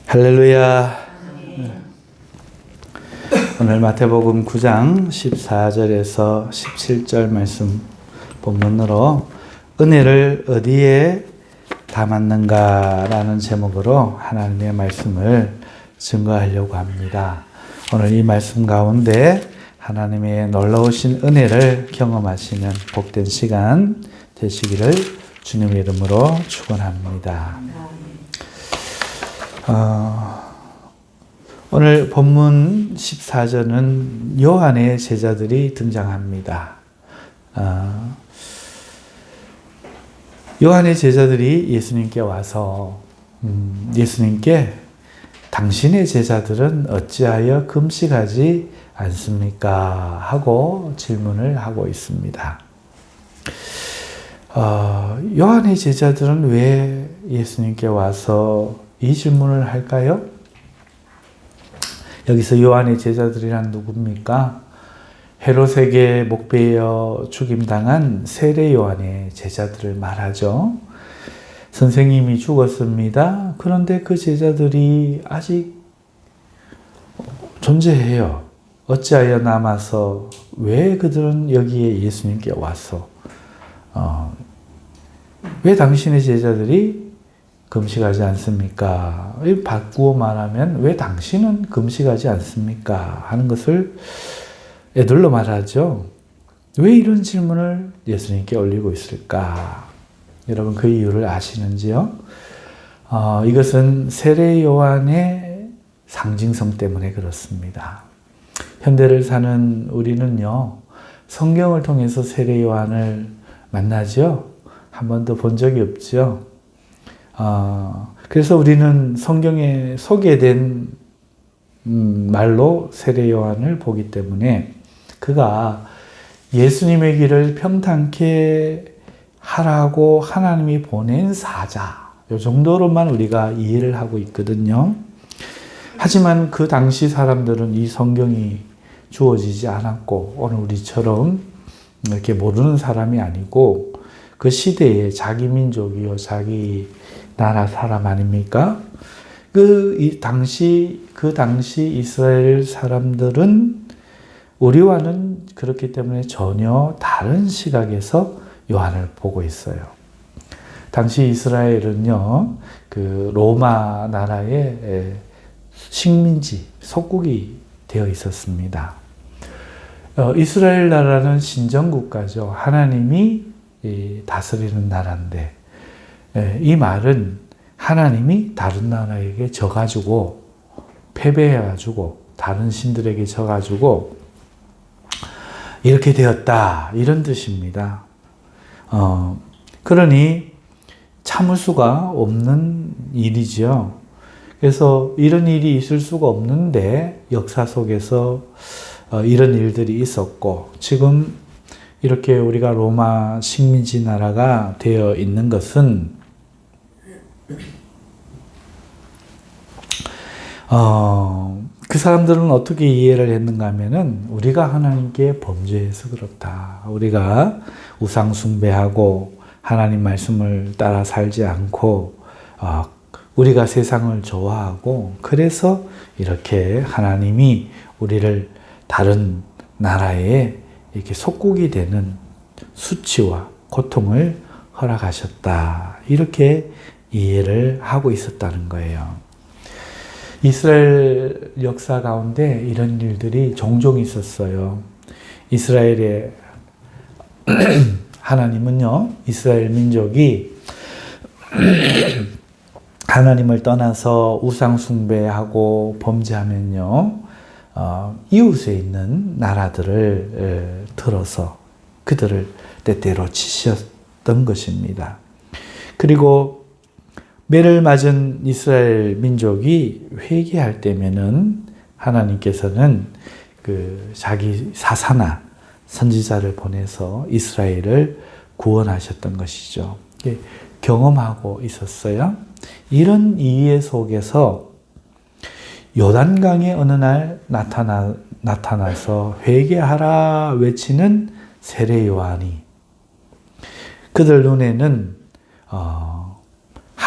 할렐루야. 오늘 마태복음 9장 14절에서 17절 말씀 본문으로 은혜를 어디에 담았는가라는 제목으로 하나님의 말씀을 증거하려고 합니다. 오늘 이 말씀 가운데 하나님의 놀라우신 은혜를 경험하시는 복된 시간 되시기를 주님의 이름으로 축원합니다. 오늘 본문 14절은 요한의 제자들이 등장합니다. 요한의 제자들이 예수님께 와서 예수님께 당신의 제자들은 어찌하여 금식하지 않습니까? 하고 질문을 하고 있습니다. 요한의 제자들은 왜 예수님께 와서 이 질문을 할까요? 여기서 요한의 제자들이란 누굽니까? 헤롯에게 목베어 죽임당한 세례 요한의 제자들을 말하죠. 선생님이 죽었습니다. 그런데 그 제자들이 아직 존재해요. 어찌하여 남아서 왜 그들은 여기에 예수님께 왔어? 왜 당신의 제자들이 금식하지 않습니까? 바꾸어 말하면 왜 당신은 금식하지 않습니까? 하는 것을 애들로 말하죠. 왜 이런 질문을 예수님께 올리고 있을까? 여러분 그 이유를 아시는지요? 이것은 세례 요한의 상징성 때문에 그렇습니다. 현대를 사는 우리는요, 성경을 통해서 세례 요한을 만나죠? 한 번도 본 적이 없죠? 그래서 우리는 성경에 소개된 말로 세례 요한을 보기 때문에 그가 예수님의 길을 평탄케 하라고 하나님이 보낸 사자, 이 정도로만 우리가 이해를 하고 있거든요. 하지만 그 당시 사람들은 이 성경이 주어지지 않았고 오늘 우리처럼 이렇게 모르는 사람이 아니고 그 시대에 자기 민족이요, 자기 나라 사람 아닙니까? 그 당시 이스라엘 사람들은 우리와는 그렇기 때문에 전혀 다른 시각에서 요한을 보고 있어요. 당시 이스라엘은요, 그 로마 나라의 식민지, 속국이 되어 있었습니다. 이스라엘 나라는 신정국가죠. 하나님이 다스리는 나라인데, 이 말은 하나님이 다른 나라에게 져가지고 패배해가지고 다른 신들에게 져가지고 이렇게 되었다, 이런 뜻입니다. 그러니 참을 수가 없는 일이죠. 그래서 이런 일이 있을 수가 없는데 역사 속에서 이런 일들이 있었고 지금 이렇게 우리가 로마 식민지 나라가 되어 있는 것은 그 사람들은 어떻게 이해를 했는가 하면은 우리가 하나님께 범죄해서 그렇다. 우리가 우상 숭배하고 하나님 말씀을 따라 살지 않고 우리가 세상을 좋아하고 그래서 이렇게 하나님이 우리를 다른 나라에 이렇게 속국이 되는 수치와 고통을 허락하셨다. 이렇게 이해를 하고 있었다는 거예요. 이스라엘 역사 가운데 이런 일들이 종종 있었어요. 이스라엘의 하나님은요, 이스라엘 민족이 하나님을 떠나서 우상 숭배하고 범죄하면요, 이웃에 있는 나라들을 들어서 그들을 때때로 치셨던 것입니다. 그리고 매를 맞은 이스라엘 민족이 회개할 때면은 하나님께서는 그 자기 사사나 선지자를 보내서 이스라엘을 구원하셨던 것이죠. 경험하고 있었어요. 이런 이해 속에서 요단강에 어느 날 나타나서 회개하라 외치는 세례 요한이 그들 눈에는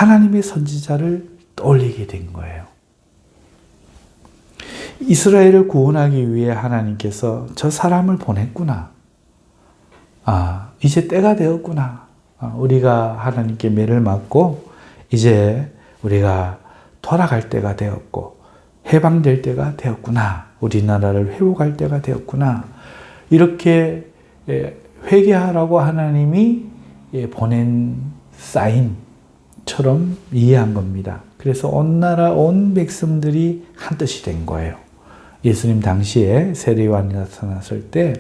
하나님의 선지자를 떠올리게 된 거예요. 이스라엘을 구원하기 위해 하나님께서 저 사람을 보냈구나. 이제 때가 되었구나. 우리가 하나님께 매를 맞고 이제 우리가 돌아갈 때가 되었고 해방될 때가 되었구나. 우리나라를 회복할 때가 되었구나. 이렇게 회개하라고 하나님이 보낸 사인처럼 이해한 겁니다. 그래서 온 나라 온 백성들이 한 뜻이 된 거예요. 예수님 당시에 세례요한이 나타났을 때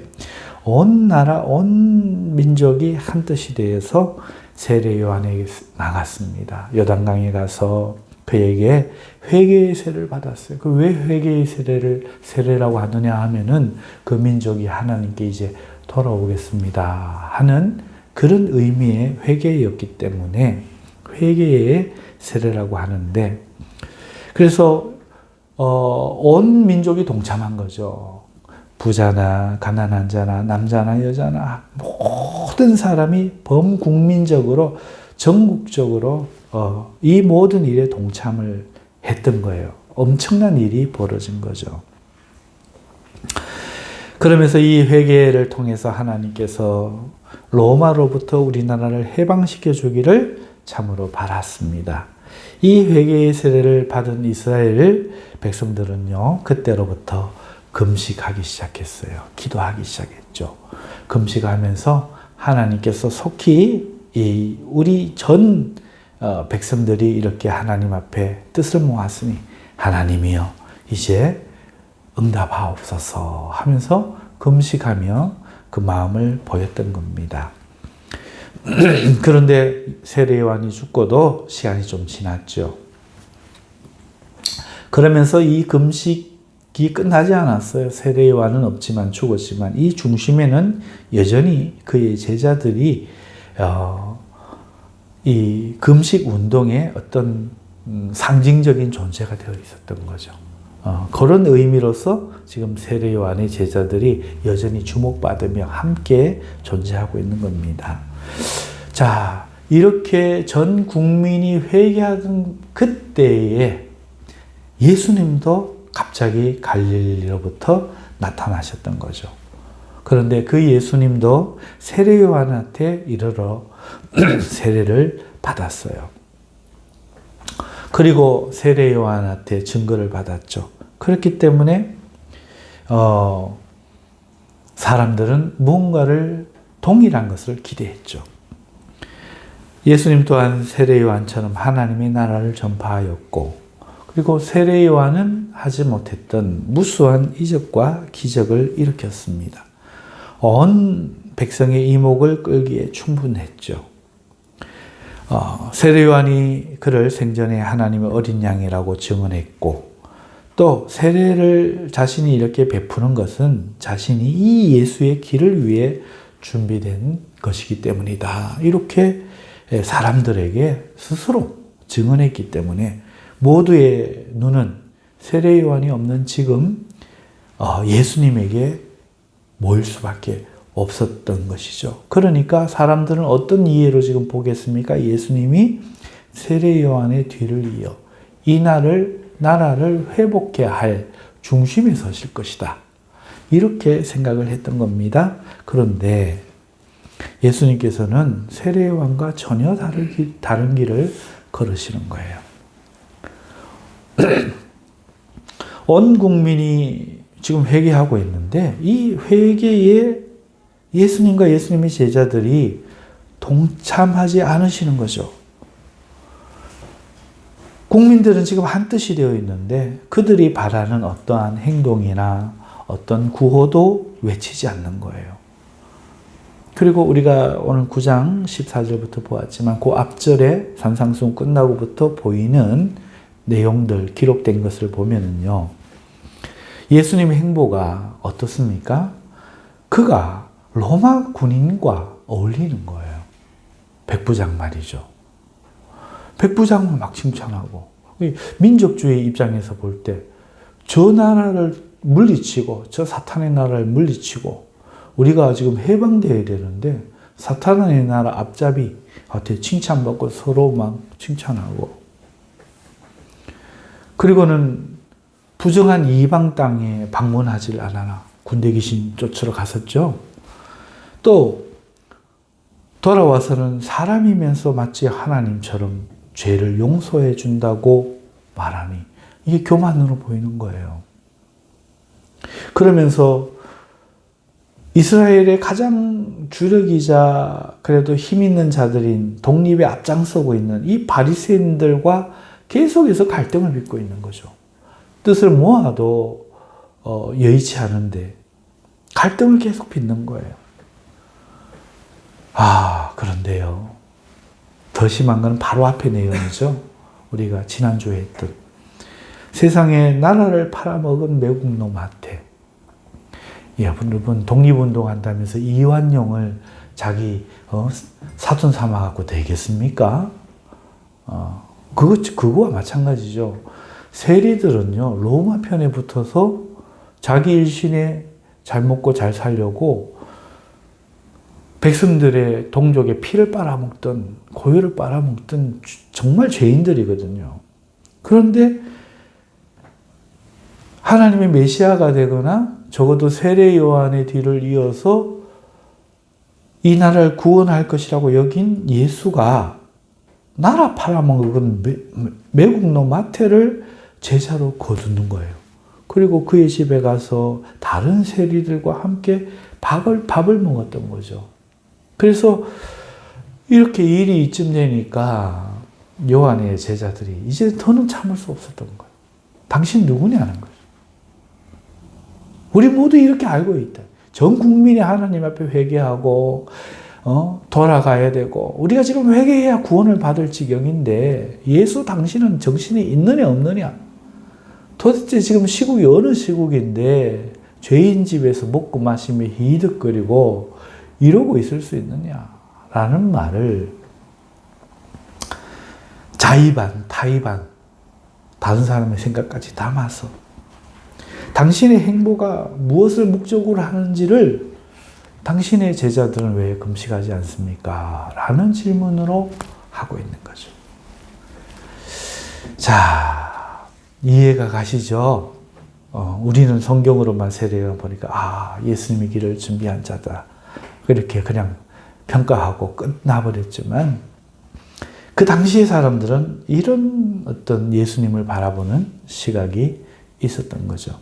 온 나라 온 민족이 한 뜻이 되어서 세례요한에게 나갔습니다. 요단강에 가서 그에게 회개의 세례를 받았어요. 그 왜 회개의 세례라고 하느냐 하면은 그 민족이 하나님께 이제 돌아오겠습니다 하는 그런 의미의 회개였기 때문에 회개의 세례라고 하는데, 그래서 온 민족이 동참한 거죠. 부자나 가난한 자나 남자나 여자나 모든 사람이 범국민적으로 전국적으로 이 모든 일에 동참을 했던 거예요. 엄청난 일이 벌어진 거죠. 그러면서 이 회개를 통해서 하나님께서 로마로부터 우리나라를 해방시켜 주기를 참으로 바랐습니다. 이 회개의 세례를 받은 이스라엘 백성들은요, 그때로부터 금식하기 시작했어요. 기도하기 시작했죠. 금식하면서 하나님께서 속히 우리 전 백성들이 이렇게 하나님 앞에 뜻을 모았으니 하나님이여 이제 응답하옵소서 하면서 금식하며 그 마음을 보였던 겁니다. 그런데 세례요한이 죽고도 시간이 좀 지났죠. 그러면서 이 금식이 끝나지 않았어요. 세례요한은 없지만 죽었지만 이 중심에는 여전히 그의 제자들이 이 금식 운동의 어떤 상징적인 존재가 되어 있었던 거죠. 그런 의미로서 지금 세례요한의 제자들이 여전히 주목받으며 함께 존재하고 있는 겁니다. 자, 이렇게 전 국민이 회개하던 그때에 예수님도 갑자기 갈릴리로부터 나타나셨던 거죠. 그런데 그 예수님도 세례요한한테 이르러 세례를 받았어요. 그리고 세례요한한테 증거를 받았죠. 그렇기 때문에 사람들은 무언가를 동일한 것을 기대했죠. 예수님 또한 세례요한처럼 하나님의 나라를 전파하였고, 그리고 세례요한은 하지 못했던 무수한 이적과 기적을 일으켰습니다. 온 백성의 이목을 끌기에 충분했죠. 세례요한이 그를 생전에 하나님의 어린 양이라고 증언했고, 또 세례를 자신이 이렇게 베푸는 것은 자신이 이 예수의 길을 위해 준비된 것이기 때문이다. 이렇게 사람들에게 스스로 증언했기 때문에 모두의 눈은 세례요한이 없는 지금 예수님에게 모일 수밖에 없었던 것이죠. 그러니까 사람들은 어떤 이해로 지금 보겠습니까? 예수님이 세례요한의 뒤를 이어 이 나라를 회복해야 할 중심에 서실 것이다. 이렇게 생각을 했던 겁니다. 그런데 예수님께서는 세례요한과 전혀 다른 길을 걸으시는 거예요. 온 국민이 지금 회개하고 있는데 이 회개에 예수님과 예수님의 제자들이 동참하지 않으시는 거죠. 국민들은 지금 한 뜻이 되어 있는데 그들이 바라는 어떠한 행동이나 어떤 구호도 외치지 않는 거예요. 그리고 우리가 오늘 9장 14절부터 보았지만 그 앞절에 산상수훈 끝나고부터 보이는 내용들 기록된 것을 보면은요, 예수님의 행보가 어떻습니까? 그가 로마 군인과 어울리는 거예요. 백부장 말이죠. 백부장을 막 칭찬하고, 민족주의 입장에서 볼 때 저 나라를 물리치고 저 사탄의 나라를 물리치고 우리가 지금 해방되어야 되는데 사탄의 나라 앞잡이한테 칭찬받고 서로 막 칭찬하고, 그리고는 부정한 이방 땅에 방문하질 않아나 군대 귀신 쫓으러 갔었죠. 또 돌아와서는 사람이면서 마치 하나님처럼 죄를 용서해 준다고 말하니 이게 교만으로 보이는 거예요. 그러면서 이스라엘의 가장 주력이자 그래도 힘 있는 자들인 독립에 앞장서고 있는 이 바리새인들과 계속해서 갈등을 빚고 있는 거죠. 뜻을 모아도 여의치 않은데 갈등을 계속 빚는 거예요. 그런데요. 더 심한 건 바로 앞에 내용이죠. 우리가 지난주에 했던 세상에 나라를 팔아먹은 매국노 마태. 여러분 독립운동 한다면서 이완용을 자기 사돈 삼아갖고 되겠습니까? 그거와 마찬가지죠. 세리들은요 로마 편에 붙어서 자기 일신에 잘 먹고 잘 살려고 백성들의 동족의 피를 빨아먹던 고유를 빨아먹던 정말 죄인들이거든요. 그런데 하나님의 메시아가 되거나 적어도 세례 요한의 뒤를 이어서 이 나라를 구원할 것이라고 여긴 예수가 나라 팔아먹은 매국노 마태를 제자로 거두는 거예요. 그리고 그의 집에 가서 다른 세리들과 함께 밥을 먹었던 거죠. 그래서 이렇게 일이 이쯤 되니까 요한의 제자들이 이제 더는 참을 수 없었던 거예요. 당신 누구냐는 거죠. 우리 모두 이렇게 알고 있다. 전 국민이 하나님 앞에 회개하고 돌아가야 되고 우리가 지금 회개해야 구원을 받을 지경인데 예수 당신은 정신이 있느냐 없느냐? 도대체 지금 시국이 어느 시국인데 죄인 집에서 먹고 마시며 히득거리고 이러고 있을 수 있느냐라는 말을 자의반 타의반 다른 사람의 생각까지 담아서 당신의 행보가 무엇을 목적으로 하는지를 당신의 제자들은 왜 금식하지 않습니까? 라는 질문으로 하고 있는 거죠. 자, 이해가 가시죠? 우리는 성경으로만 세례를 보니까 예수님의 길을 준비한 자다. 그렇게 그냥 평가하고 끝나버렸지만 그 당시의 사람들은 이런 어떤 예수님을 바라보는 시각이 있었던 거죠.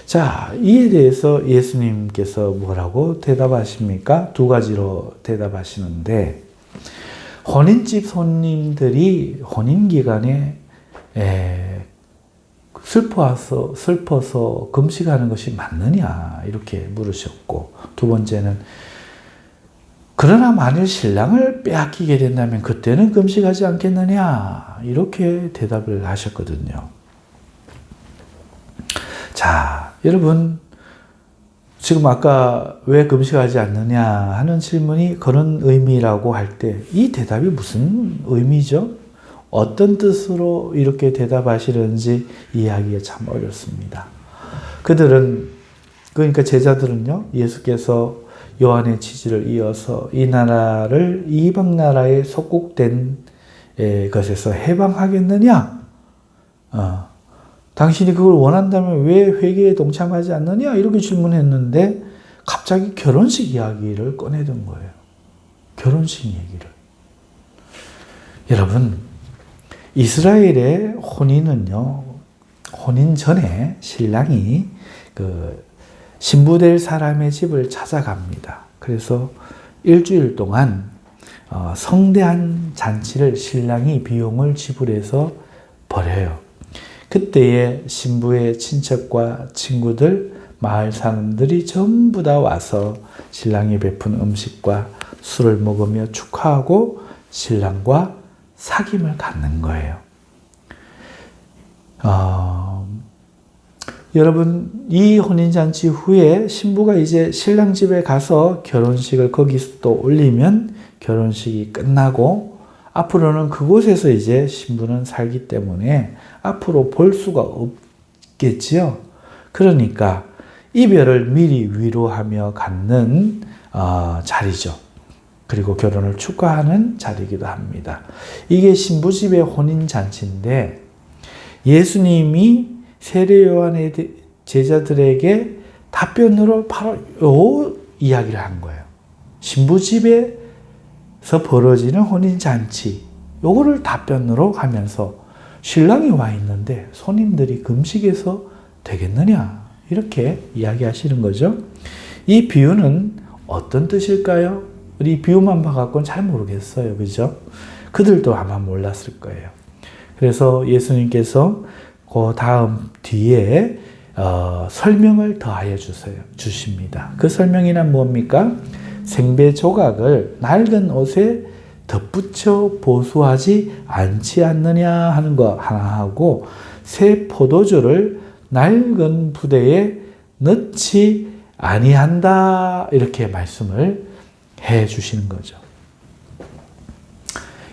자, 이에 대해서 예수님께서 뭐라고 대답하십니까? 두 가지로 대답하시는데 혼인집 손님들이 혼인 기간에 슬퍼서 금식하는 것이 맞느냐 이렇게 물으셨고 두 번째는 그러나 만일 신랑을 빼앗기게 된다면 그때는 금식하지 않겠느냐 이렇게 대답을 하셨거든요. 자, 여러분 지금 아까 왜 금식하지 않느냐 하는 질문이 그런 의미라고 할 때 이 대답이 무슨 의미죠? 어떤 뜻으로 이렇게 대답하시는지 이해하기가 참 어렵습니다. 그러니까 제자들은요, 예수께서 요한의 지지를 이어서 이 나라를 이방 나라에 속국된 것에서 해방하겠느냐? 당신이 그걸 원한다면 왜 회개에 동참하지 않느냐? 이렇게 질문했는데 갑자기 결혼식 이야기를 꺼내던 거예요. 결혼식 얘기를. 여러분, 이스라엘의 혼인은요, 혼인 전에 신랑이 신부될 사람의 집을 찾아갑니다. 그래서 일주일 동안 성대한 잔치를 신랑이 비용을 지불해서 벌여요. 그때에 신부의 친척과 친구들, 마을 사람들이 전부 다 와서 신랑이 베푼 음식과 술을 먹으며 축하하고 신랑과 사귐을 갖는 거예요. 여러분, 이 혼인잔치 후에 신부가 이제 신랑 집에 가서 결혼식을 거기서 또 올리면 결혼식이 끝나고 앞으로는 그곳에서 이제 신부는 살기 때문에 앞으로 볼 수가 없겠지요. 그러니까 이별을 미리 위로하며 갖는 자리죠. 그리고 결혼을 축하하는 자리이기도 합니다. 이게 신부 집의 혼인잔치인데 예수님이 세례 요한의 제자들에게 답변으로 바로 요 이야기를 한 거예요. 신부집에서 벌어지는 혼인잔치, 요거를 답변으로 하면서 신랑이 와 있는데 손님들이 금식해서 되겠느냐, 이렇게 이야기하시는 거죠. 이 비유는 어떤 뜻일까요? 우리 비유만 봐갖고는 잘 모르겠어요. 그죠? 그들도 아마 몰랐을 거예요. 그래서 예수님께서 그 다음 뒤에 설명을 더하여 주십니다. 그 설명이란 뭡니까? 생배 조각을 낡은 옷에 덧붙여 보수하지 않지 않느냐 하는 거 하나 하고, 새 포도주를 낡은 부대에 넣지 아니한다, 이렇게 말씀을 해 주시는 거죠.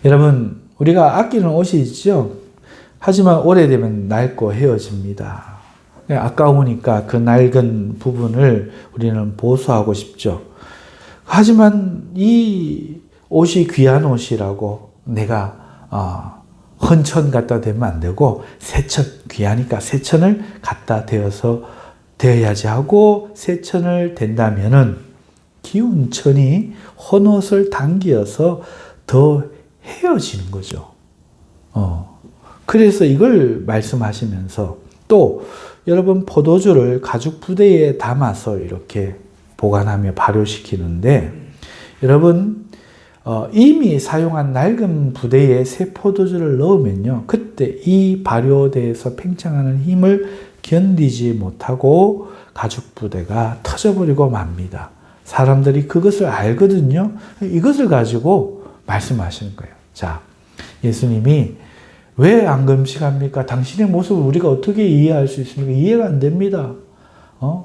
여러분, 우리가 아끼는 옷이 있죠? 하지만 오래되면 낡고 헤어집니다. 아까우니까 그 낡은 부분을 우리는 보수하고 싶죠. 하지만 이 옷이 귀한 옷이라고 내가 헌천 갖다 대면 안 되고, 새천, 귀하니까 새천을 갖다 대어야지 하고, 새천을 댄다면은 기운 천이 헌옷을 당기어서 더 헤어지는 거죠. 그래서 이걸 말씀하시면서, 또 여러분, 포도주를 가죽 부대에 담아서 이렇게 보관하며 발효시키는데, 여러분, 이미 사용한 낡은 부대에 새 포도주를 넣으면요, 그때 이 발효대에서 팽창하는 힘을 견디지 못하고 가죽 부대가 터져버리고 맙니다. 사람들이 그것을 알거든요. 이것을 가지고 말씀하시는 거예요. 자, 예수님이 왜 안 금식합니까? 당신의 모습을 우리가 어떻게 이해할 수 있습니까? 이해가 안 됩니다.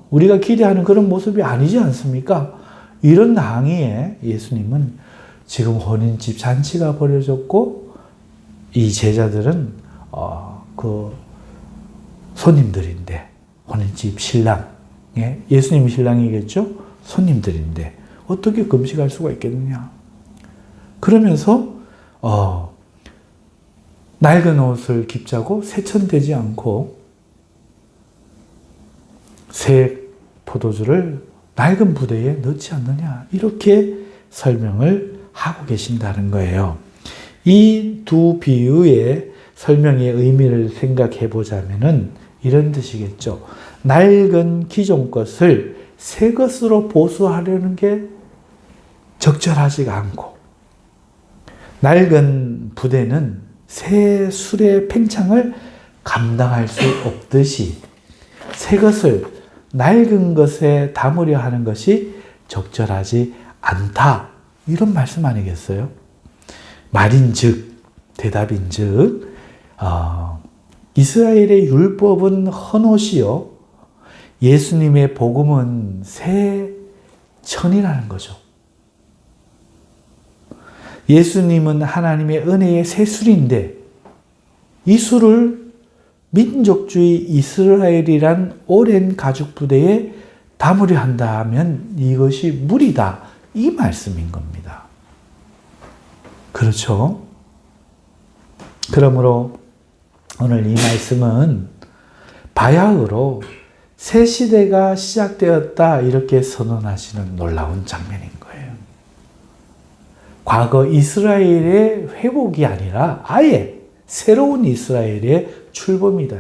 우리가 기대하는 그런 모습이 아니지 않습니까? 이런 당위에 예수님은 지금 혼인집 잔치가 벌어졌고, 이 제자들은 그 손님들인데, 혼인집 신랑, 예수님이 신랑이겠죠? 손님들인데 어떻게 금식할 수가 있겠느냐? 그러면서 낡은 옷을 깁자고 세천되지 않고 새 포도주를 낡은 부대에 넣지 않느냐, 이렇게 설명을 하고 계신다는 거예요. 이 두 비유의 설명의 의미를 생각해 보자면은 이런 뜻이겠죠. 낡은 기존 것을 새 것으로 보수하려는 게 적절하지가 않고, 낡은 부대는 새 술의 팽창을 감당할 수 없듯이 새 것을 낡은 것에 담으려 하는 것이 적절하지 않다, 이런 말씀 아니겠어요? 말인즉, 대답인즉, 이스라엘의 율법은 헌옷이요, 예수님의 복음은 새 천이라는 거죠. 예수님은 하나님의 은혜의 새 술인데, 이 술을 민족주의 이스라엘이란 오랜 가죽 부대에 담으려 한다면 이것이 무리다, 이 말씀인 겁니다. 그렇죠? 그러므로 오늘 이 말씀은 바야흐로 새 시대가 시작되었다, 이렇게 선언하시는 놀라운 장면인 거예요. 과거 이스라엘의 회복이 아니라 아예 새로운 이스라엘의 출범이다.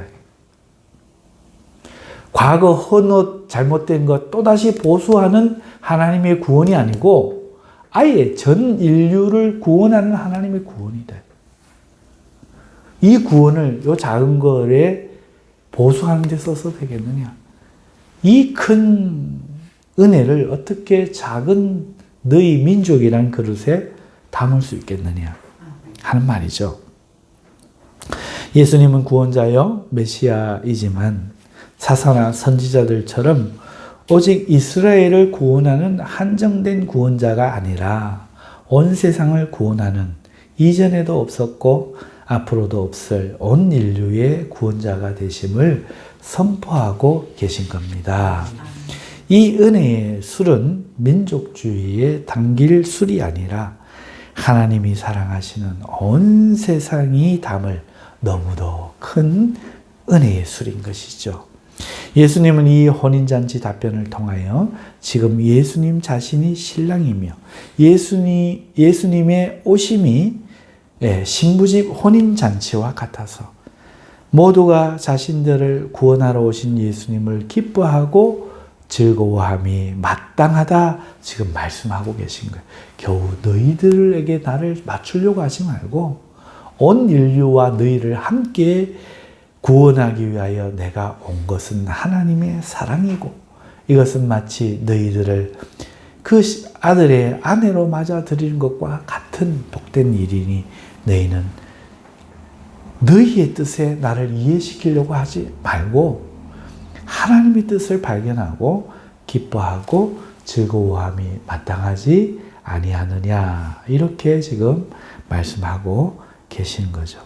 과거 헌옷 잘못된 것 또다시 보수하는 하나님의 구원이 아니고 아예 전 인류를 구원하는 하나님의 구원이다. 이 구원을 요 작은 거에 보수하는 데 써서 되겠느냐? 이 큰 은혜를 어떻게 작은 너희 민족이란 그릇에 담을 수 있겠느냐 하는 말이죠. 예수님은 구원자요 메시아이지만 사사나 선지자들처럼 오직 이스라엘을 구원하는 한정된 구원자가 아니라 온 세상을 구원하는, 이전에도 없었고 앞으로도 없을 온 인류의 구원자가 되심을 선포하고 계신 겁니다. 이 은혜의 술은 민족주의에 담길 술이 아니라 하나님이 사랑하시는 온 세상이 담을 너무도 큰 은혜의 술인 것이죠. 예수님은 이 혼인잔치 답변을 통하여 지금 예수님 자신이 신랑이며 예수님의 오심이 신부집 혼인잔치와 같아서 모두가 자신들을 구원하러 오신 예수님을 기뻐하고 즐거워함이 마땅하다 지금 말씀하고 계신 거예요. 겨우 너희들에게 나를 맞추려고 하지 말고 온 인류와 너희를 함께 구원하기 위하여 내가 온 것은 하나님의 사랑이고 이것은 마치 너희들을 그 아들의 아내로 맞아들이는 것과 같은 복된 일이니 너희는 너희의 뜻에 나를 이해시키려고 하지 말고 하나님의 뜻을 발견하고 기뻐하고 즐거워함이 마땅하지 아니하느냐 이렇게 지금 말씀하고 계시는 거죠.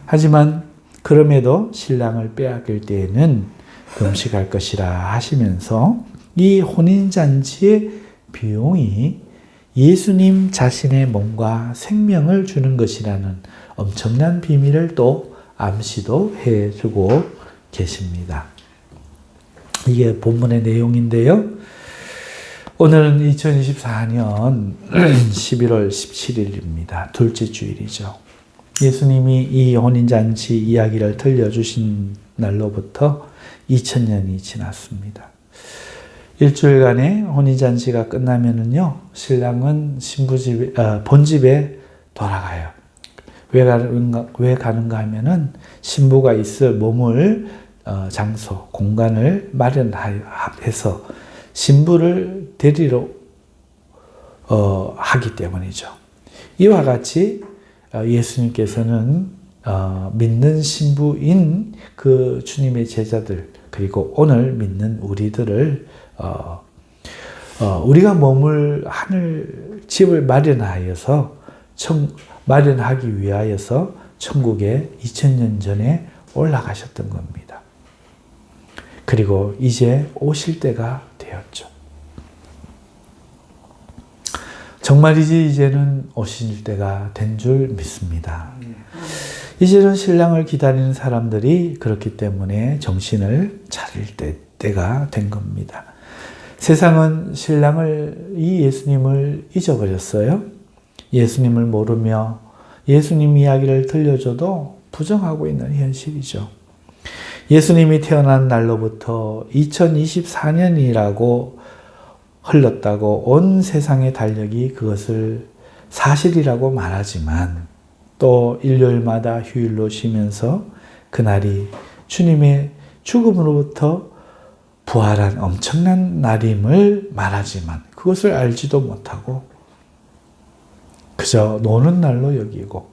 하지만 그럼에도 신랑을 빼앗길 때에는 금식할 것이라 하시면서 이 혼인잔치의 비용이 예수님 자신의 몸과 생명을 주는 것이라는 엄청난 비밀을 또 암시도 해주고 계십니다. 이게 본문의 내용인데요. 오늘은 2024년 11월 17일입니다. 둘째 주일이죠. 예수님이 이 혼인잔치 이야기를 들려주신 날로부터 2000년이 지났습니다. 일주일간의 혼인잔치가 끝나면은요, 신랑은 본집에 돌아가요. 왜 가는가 하면은 신부가 있을 머물 장소, 공간을 마련해서 신부를 데리러 하기 때문이죠. 이와 같이 예수님께서는 믿는 신부인 그 주님의 제자들 그리고 오늘 믿는 우리들을 우리가 머물 하늘 집을 마련하기 위하여서 천국에 2000년 전에 올라가셨던 겁니다. 그리고 이제 오실 때가 되었죠. 정말이지 이제는 오실 때가 된 줄 믿습니다. 이제는 신랑을 기다리는 사람들이 그렇기 때문에 정신을 차릴 때가 된 겁니다. 세상은 이 예수님을 잊어버렸어요. 예수님을 모르며 예수님 이야기를 들려줘도 부정하고 있는 현실이죠. 예수님이 태어난 날로부터 2024년이라고 흘렀다고 온 세상의 달력이 그것을 사실이라고 말하지만 또 일요일마다 휴일로 쉬면서 그날이 주님의 죽음으로부터 부활한 엄청난 날임을 말하지만 그것을 알지도 못하고 그저 노는 날로 여기고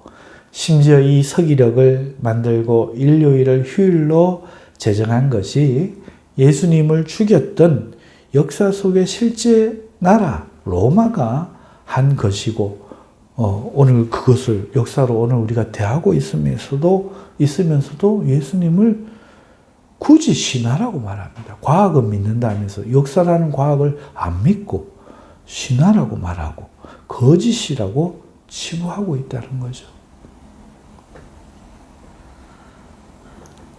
심지어 이 서기력을 만들고 일요일을 휴일로 제정한 것이 예수님을 죽였던 역사 속의 실제 나라 로마가 한 것이고 오늘 그것을 역사로 오늘 우리가 대하고 있으면서도 예수님을 굳이 신화라고 말합니다. 과학은 믿는다면서 역사라는 과학을 안 믿고 신화라고 말하고 거짓이라고 치부하고 있다는 거죠.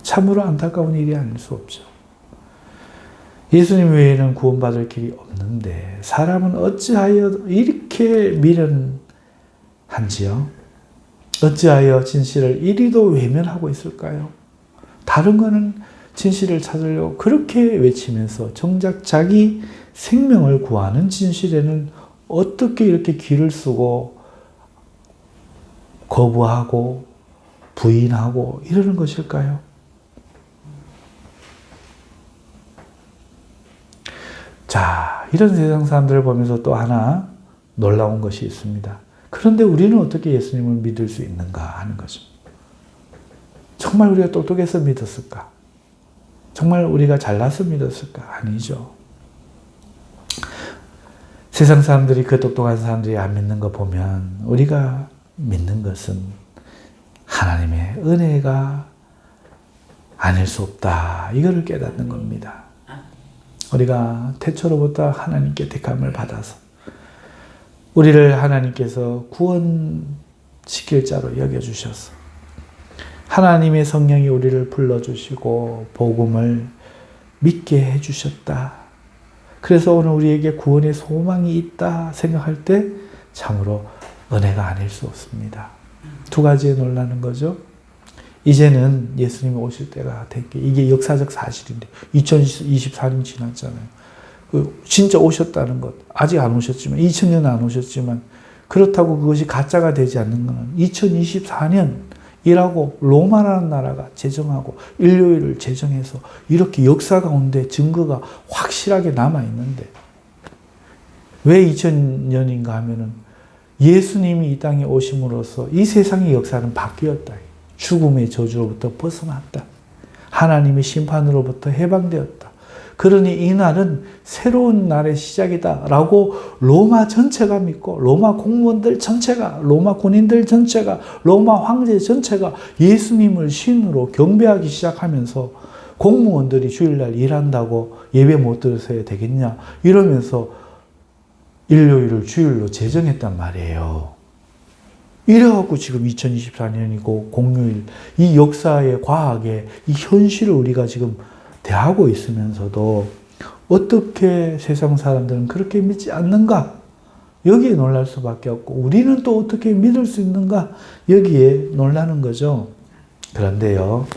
참으로 안타까운 일이 아닐 수 없죠. 예수님 외에는 구원받을 길이 없는데 사람은 어찌하여 이렇게 미련한지요? 어찌하여 진실을 이리도 외면하고 있을까요? 다른 거는 진실을 찾으려고 그렇게 외치면서 정작 자기 생명을 구하는 진실에는 어떻게 이렇게 귀를 쓰고 거부하고 부인하고 이러는 것일까요? 자, 이런 세상 사람들을 보면서 또 하나 놀라운 것이 있습니다. 그런데 우리는 어떻게 예수님을 믿을 수 있는가 하는 거죠. 정말 우리가 똑똑해서 믿었을까? 정말 우리가 잘나서 믿었을까? 아니죠. 세상 사람들이 그 똑똑한 사람들이 안 믿는 거 보면 우리가 믿는 것은 하나님의 은혜가 아닐 수 없다. 이거를 깨닫는 겁니다. 우리가 태초로부터 하나님께 택함을 받아서 우리를 하나님께서 구원시킬 자로 여겨주셔서 하나님의 성령이 우리를 불러주시고 복음을 믿게 해주셨다. 그래서 오늘 우리에게 구원의 소망이 있다 생각할 때 참으로 은혜가 아닐 수 없습니다. 두 가지에 놀라는 거죠. 이제는 예수님이 오실 때가 됐게, 이게 역사적 사실인데 2024년 지났잖아요. 진짜 오셨다는 것, 아직 안 오셨지만 2000년 안 오셨지만 그렇다고 그것이 가짜가 되지 않는 것은 2024년이라고 로마라는 나라가 제정하고 인류를 제정해서 이렇게 역사 가운데 증거가 확실하게 남아있는데 왜 2000년인가 하면은 예수님이 이 땅에 오심으로써 이 세상의 역사는 바뀌었다. 죽음의 저주로부터 벗어났다. 하나님의 심판으로부터 해방되었다. 그러니 이 날은 새로운 날의 시작이다 라고 로마 전체가 믿고 로마 공무원들 전체가, 로마 군인들 전체가, 로마 황제 전체가 예수님을 신으로 경배하기 시작하면서 공무원들이 주일날 일한다고 예배 못 드려야 되겠냐 이러면서 일요일을 주일로 제정했단 말이에요. 이래갖고 지금 2024년이고 공휴일, 이 역사의 과학의 이 현실을 우리가 지금 대하고 있으면서도 어떻게 세상 사람들은 그렇게 믿지 않는가? 여기에 놀랄 수밖에 없고 우리는 또 어떻게 믿을 수 있는가? 여기에 놀라는 거죠. 그런데요,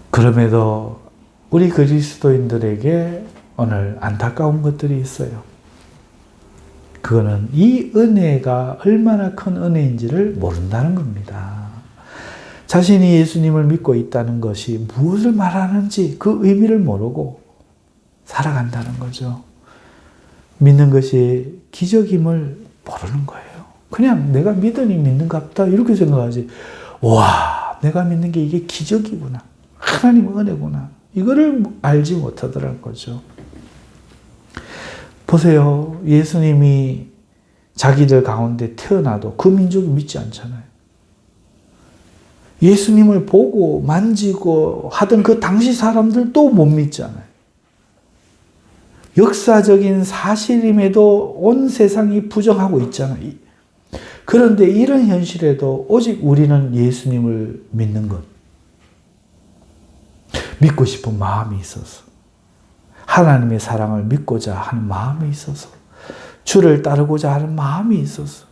그럼에도 우리 그리스도인들에게 오늘 안타까운 것들이 있어요. 그거는 이 은혜가 얼마나 큰 은혜인지를 모른다는 겁니다. 자신이 예수님을 믿고 있다는 것이 무엇을 말하는지 그 의미를 모르고 살아간다는 거죠. 믿는 것이 기적임을 모르는 거예요. 그냥 내가 믿으니 믿는갑다 이렇게 생각하지. 와, 내가 믿는 게 이게 기적이구나. 하나님 은혜구나. 이거를 알지 못하더라는 거죠. 보세요. 예수님이 자기들 가운데 태어나도 그 민족이 믿지 않잖아요. 예수님을 보고 만지고 하던 그 당시 사람들도 못 믿잖아요. 역사적인 사실임에도 온 세상이 부정하고 있잖아요. 그런데 이런 현실에도 오직 우리는 예수님을 믿는 것. 믿고 싶은 마음이 있어서. 하나님의 사랑을 믿고자 하는 마음이 있어서. 주를 따르고자 하는 마음이 있어서.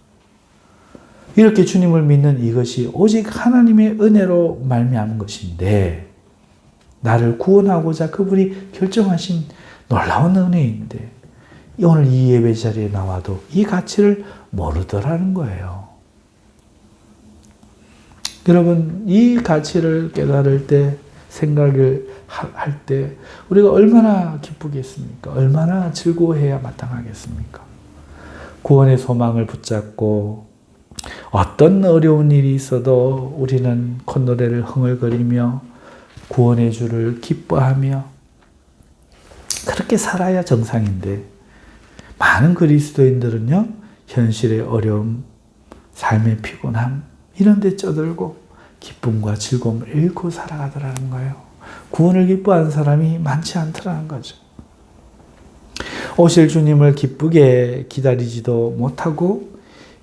이렇게 주님을 믿는 이것이 오직 하나님의 은혜로 말미암은 것인데 나를 구원하고자 그분이 결정하신 놀라운 은혜인데 오늘 이 예배 자리에 나와도 이 가치를 모르더라는 거예요. 여러분, 이 가치를 깨달을 때, 생각을 할 때 우리가 얼마나 기쁘겠습니까? 얼마나 즐거워해야 마땅하겠습니까? 구원의 소망을 붙잡고 어떤 어려운 일이 있어도 우리는 콧노래를 흥얼거리며 구원의 주를 기뻐하며 그렇게 살아야 정상인데 많은 그리스도인들은요, 현실의 어려움, 삶의 피곤함 이런 데 쩌들고 기쁨과 즐거움을 잃고 살아가더라는 거예요. 구원을 기뻐하는 사람이 많지 않더라는 거죠. 오실 주님을 기쁘게 기다리지도 못하고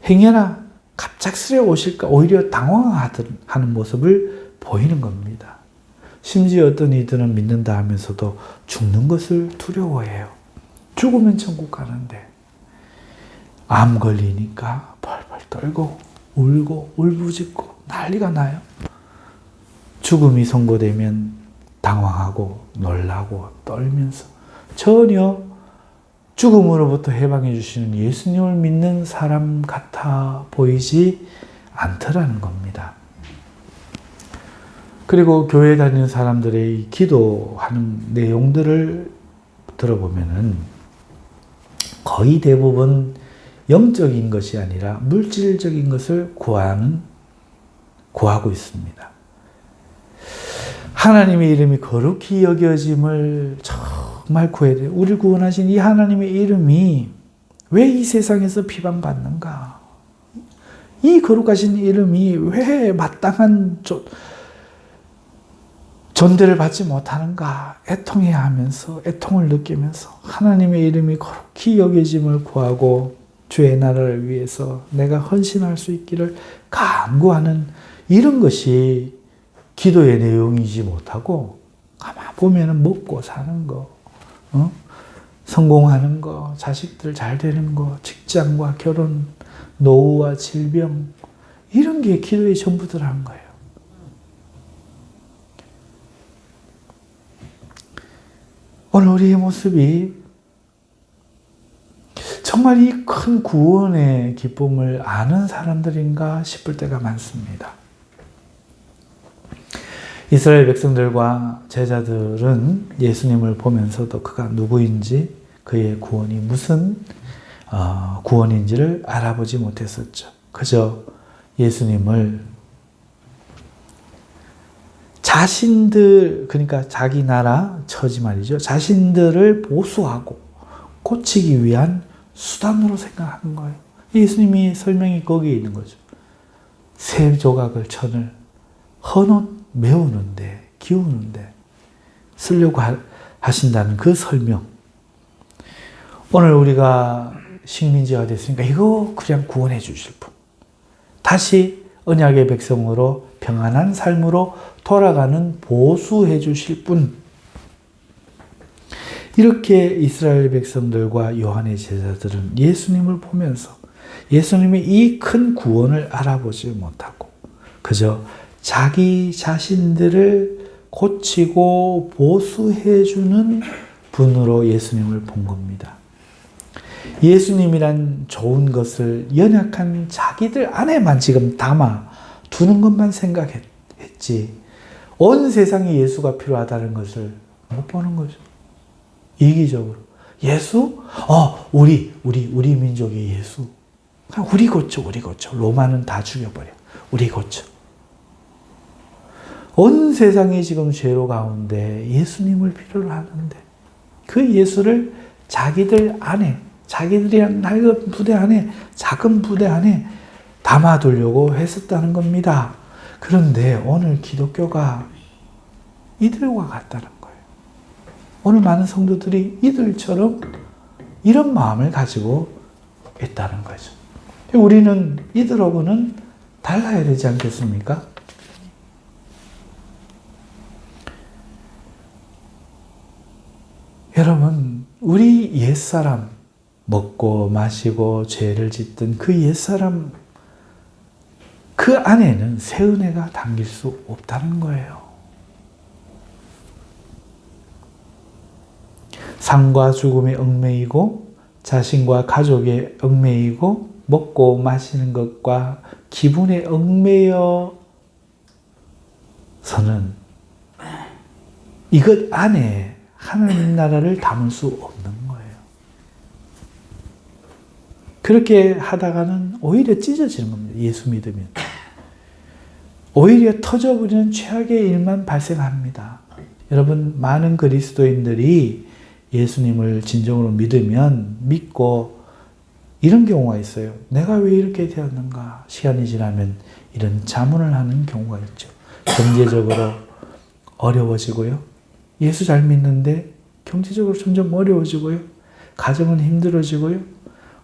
행여나 갑작스레 오실까 오히려 당황하는 모습을 보이는 겁니다. 심지어 어떤 이들은 믿는다 하면서도 죽는 것을 두려워해요. 죽으면 천국 가는데 암 걸리니까 벌벌 떨고 울고 울부짖고 난리가 나요. 죽음이 선고되면 당황하고 놀라고 떨면서 전혀 죽음으로부터 해방해 주시는 예수님을 믿는 사람 같아 보이지 않더라는 겁니다. 그리고 교회 다니는 사람들의 기도하는 내용들을 들어보면은 거의 대부분 영적인 것이 아니라 물질적인 것을 구하고 있습니다. 하나님의 이름이 거룩히 여겨짐을 정말 구해야 돼요. 우리를 구원하신 이 하나님의 이름이 왜 이 세상에서 비방받는가? 이 거룩하신 이름이 왜 마땅한 존대를 받지 못하는가? 애통해야 하면서, 애통을 느끼면서 하나님의 이름이 거룩히 여겨짐을 구하고 주의 나라를 위해서 내가 헌신할 수 있기를 간구하는 이런 것이 기도의 내용이지 못하고 가만 보면은 먹고 사는 거, 성공하는 거, 자식들 잘 되는 거, 직장과 결혼, 노후와 질병, 이런 게 기도의 전부더라는 거예요. 오늘 우리의 모습이 정말 이 큰 구원의 기쁨을 아는 사람들인가 싶을 때가 많습니다. 이스라엘 백성들과 제자들은 예수님을 보면서도 그가 누구인지, 그의 구원이 무슨 구원인지를 알아보지 못했었죠. 그저 예수님을 자신들, 그러니까 자기 나라 처지 말이죠. 자신들을 보수하고 고치기 위한 수단으로 생각하는 거예요. 예수님이 설명이 거기에 있는 거죠. 세 조각을 천을 메우는데, 기우는데 쓰려고 하신다는 그 설명. 오늘 우리가 식민지가 됐으니까 이거 그냥 구원해 주실 분. 다시 언약의 백성으로 평안한 삶으로 돌아가는 보수해 주실 분. 이렇게 이스라엘 백성들과 요한의 제자들은 예수님을 보면서 예수님의 이 큰 구원을 알아보지 못하고 그저 자기 자신들을 고치고 보수해 주는 분으로 예수님을 본 겁니다. 예수님이란 좋은 것을 연약한 자기들 안에만 지금 담아 두는 것만 생각했지, 온 세상에 예수가 필요하다는 것을 못 보는 거죠. 이기적으로. 예수? 우리 민족의 예수. 그냥 우리 고쳐. 로마는 다 죽여버려. 우리 고쳐. 온 세상이 지금 죄로 가운데 예수님을 필요로 하는데 그 예수를 자기들 안에, 자기들이란 낡은 부대 안에, 작은 부대 안에 담아두려고 했었다는 겁니다. 그런데 오늘 기독교가 이들과 같다는 거예요. 오늘 많은 성도들이 이들처럼 이런 마음을 가지고 있다는 거죠. 우리는 이들하고는 달라야 되지 않겠습니까? 여러분, 우리 옛사람, 먹고 마시고 죄를 짓던 그 옛사람, 그 안에는 새 은혜가 담길 수 없다는 거예요. 삶과 죽음에 얽매이고 자신과 가족에 얽매이고 먹고 마시는 것과 기분에 얽매여서는 이것 안에 하나님 나라를 담을 수 없는 거예요. 그렇게 하다가는 오히려 찢어지는 겁니다. 예수 믿으면. 오히려 터져버리는 최악의 일만 발생합니다. 여러분, 많은 그리스도인들이 예수님을 진정으로 믿고 이런 경우가 있어요. 내가 왜 이렇게 되었는가? 시간이 지나면 이런 자문을 하는 경우가 있죠. 경제적으로 어려워지고요. 예수 잘 믿는데 경제적으로 점점 어려워지고요. 가정은 힘들어지고요.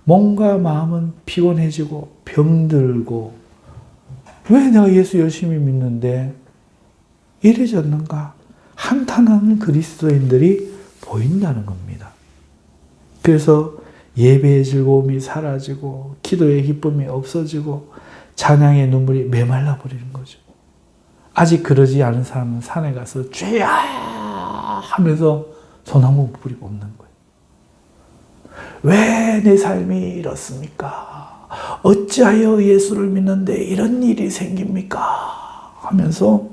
몸과 마음은 피곤해지고 병들고 왜 내가 예수 열심히 믿는데 이래졌는가? 한탄하는 그리스도인들이 보인다는 겁니다. 그래서 예배의 즐거움이 사라지고 기도의 기쁨이 없어지고 찬양의 눈물이 메말라 버리는 거죠. 아직 그러지 않은 사람은 산에 가서 죄야 하면서 손 한 번 뿌리고 없는 거예요. 왜 내 삶이 이렇습니까? 어찌하여 예수를 믿는데 이런 일이 생깁니까? 하면서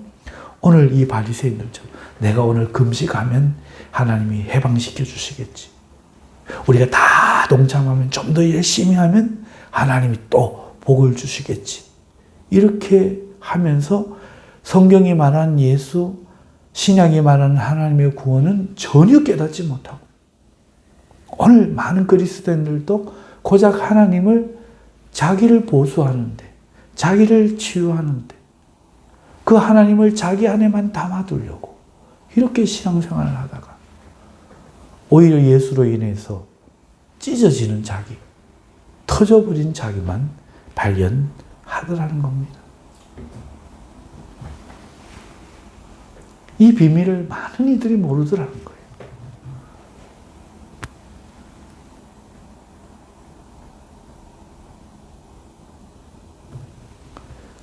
오늘 이 바리새인들처럼 내가 오늘 금식하면 하나님이 해방시켜 주시겠지. 우리가 다 동참하면 좀 더 열심히 하면 하나님이 또 복을 주시겠지. 이렇게 하면서 성경이 말하는 예수, 신약이 말하는 하나님의 구원은 전혀 깨닫지 못하고 오늘 많은 그리스도인들도 고작 하나님을 자기를 보수하는데, 자기를 치유하는데 그 하나님을 자기 안에만 담아두려고 이렇게 신앙생활을 하다가 오히려 예수로 인해서 찢어지는 자기, 터져버린 자기만 발견하더라는 겁니다. 이 비밀을 많은 이들이 모르더라는 거예요.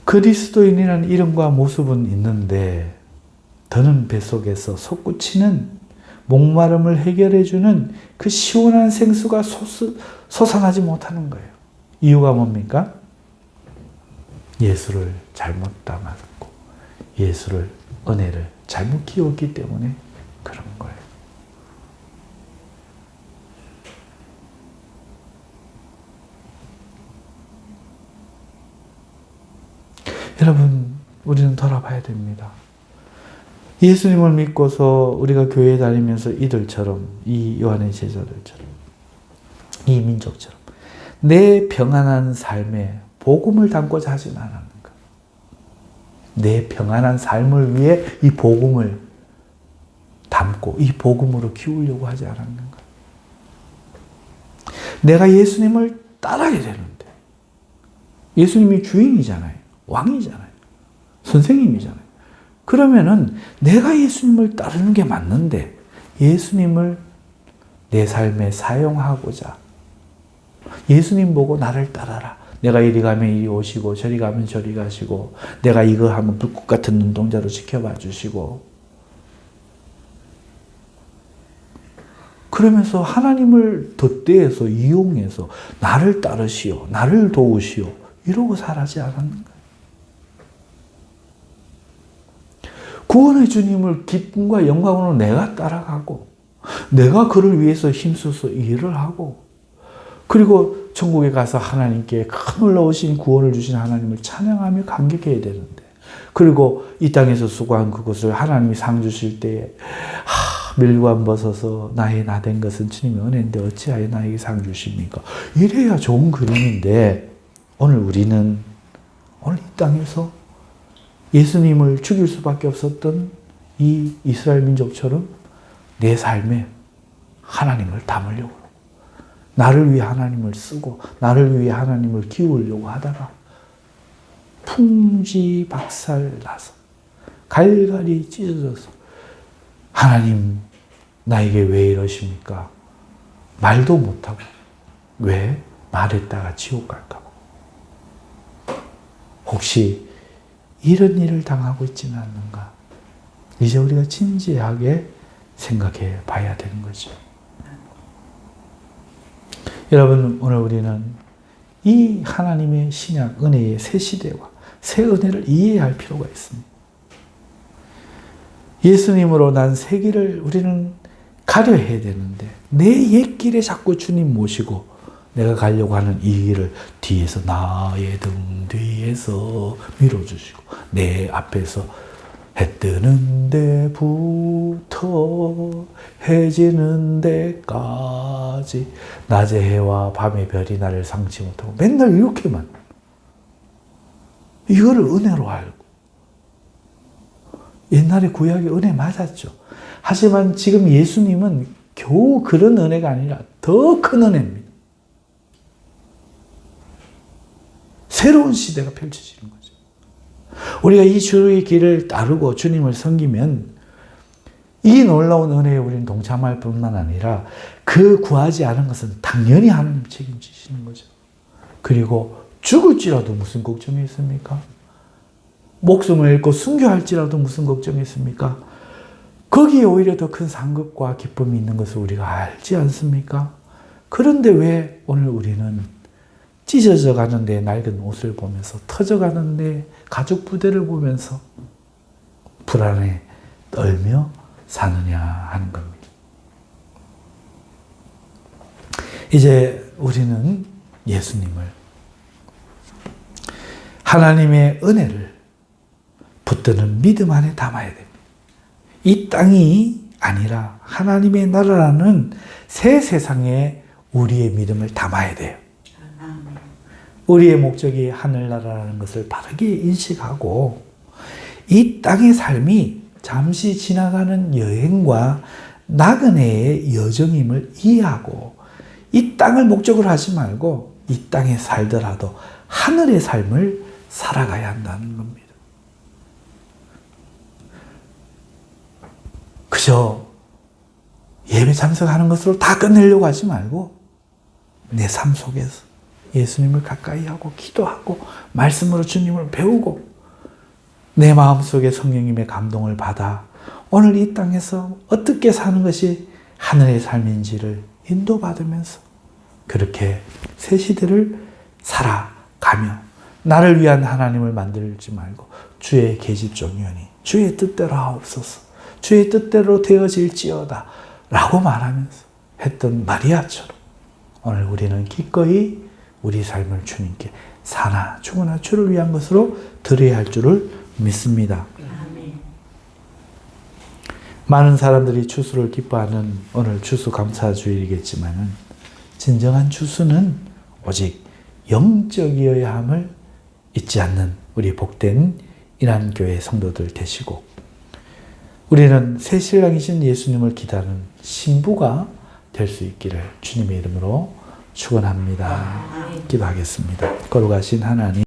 그리스도인이라는 이름과 모습은 있는데 더는 뱃속에서 솟구치는 목마름을 해결해주는 그 시원한 생수가 솟아나지 못하는 거예요. 이유가 뭡니까? 예수를 잘못 담았고 예수를 은혜를 잘못 키웠기 때문에 그런 거예요. 여러분, 우리는 돌아봐야 됩니다. 예수님을 믿고서 우리가 교회에 다니면서 이들처럼, 이 요한의 제자들처럼, 이 민족처럼 내 평안한 삶에 복음을 담고자 하진 않았는가? 내 평안한 삶을 위해 이 복음을 담고 이 복음으로 키우려고 하지 않았는가? 내가 예수님을 따라야 되는데 예수님이 주인이잖아요. 왕이잖아요. 선생님이잖아요. 그러면은 내가 예수님을 따르는 게 맞는데 예수님을 내 삶에 사용하고자 예수님 보고 나를 따라라. 내가 이리 가면 이리 오시고 저리 가면 저리 가시고 내가 이거 하면 불꽃 같은 눈동자로 지켜봐 주시고 그러면서 하나님을 덧대해서 이용해서 나를 따르시오. 나를 도우시오. 이러고 살아지 않았는가? 구원의 주님을 기쁨과 영광으로 내가 따라가고 내가 그를 위해서 힘써서 일을 하고 그리고 천국에 가서 하나님께 큰 놀라우신 구원을 주신 하나님을 찬양하며 감격해야 되는데 그리고 이 땅에서 수고한 그것을 하나님이 상 주실 때에 멸관 벗어서 나의 나 된 것은 주님의 은혜인데 어찌하여 나에게 상 주십니까? 이래야 좋은 그림인데 오늘 우리는 오늘 이 땅에서 예수님을 죽일 수밖에 없었던 이 이스라엘 민족처럼 내 삶에 하나님을 담으려고 나를 위해 하나님을 쓰고 나를 위해 하나님을 키우려고 하다가 풍지박살 나서 갈갈이 찢어져서 하나님 나에게 왜 이러십니까? 말도 못하고 왜? 말했다가 지옥 갈까 봐. 혹시 이런 일을 당하고 있지는 않는가? 이제 우리가 진지하게 생각해 봐야 되는 거죠. 여러분, 오늘 우리는 이 하나님의 신약 은혜의 새 시대와 새 은혜를 이해할 필요가 있습니다. 예수님으로 난 새 길을 우리는 가려 해야 되는데 내 옛길에 자꾸 주님 모시고 내가 가려고 하는 이 길을 뒤에서 나의 등 뒤에서 밀어주시고 내 앞에서 해 뜨는 데부터 해 지는 데까지 낮의 해와 밤의 별이 나를 상치 못하고 맨날 이렇게만 이거를 은혜로 알고 옛날에 구약의 은혜 맞았죠. 하지만 지금 예수님은 겨우 그런 은혜가 아니라 더 큰 은혜입니다. 새로운 시대가 펼쳐지는 거죠. 우리가 이 주의 길을 따르고 주님을 섬기면 이 놀라운 은혜에 우리는 동참할 뿐만 아니라 그 구하지 않은 것은 당연히 하나님 책임지시는 거죠. 그리고 죽을지라도 무슨 걱정이 있습니까? 목숨을 잃고 순교할지라도 무슨 걱정이 있습니까? 거기에 오히려 더 큰 상급과 기쁨이 있는 것을 우리가 알지 않습니까? 그런데 왜 오늘 우리는 찢어져 가는 내 낡은 옷을 보면서 터져가는 내 가죽 부대를 보면서 불안에 떨며 사느냐 하는 겁니다. 이제 우리는 예수님을 하나님의 은혜를 붙드는 믿음 안에 담아야 됩니다. 이 땅이 아니라 하나님의 나라라는 새 세상에 우리의 믿음을 담아야 돼요. 우리의 목적이 하늘나라라는 것을 바르게 인식하고 이 땅의 삶이 잠시 지나가는 여행과 나그네의 여정임을 이해하고 이 땅을 목적으로 하지 말고 이 땅에 살더라도 하늘의 삶을 살아가야 한다는 겁니다. 그저 예배 참석하는 것으로 다 끝내려고 하지 말고 내 삶 속에서 예수님을 가까이 하고 기도하고 말씀으로 주님을 배우고 내 마음속에 성령님의 감동을 받아 오늘 이 땅에서 어떻게 사는 것이 하늘의 삶인지를 인도받으면서 그렇게 새 시대를 살아가며 나를 위한 하나님을 만들지 말고 주의 계집종이오니 주의 뜻대로 하옵소서 주의 뜻대로 되어질지어다 라고 말하면서 했던 마리아처럼 오늘 우리는 기꺼이 우리 삶을 주님께 사나 죽으나 주를 위한 것으로 드려야 할 줄을 믿습니다. 많은 사람들이 추수를 기뻐하는 오늘 추수감사주일이겠지만 진정한 추수는 오직 영적이어야 함을 잊지 않는 우리 복된 인한교회 성도들 되시고 우리는 새 신랑이신 예수님을 기다리는 신부가 될 수 있기를 주님의 이름으로 축원합니다. 기도하겠습니다. 거룩하신 하나님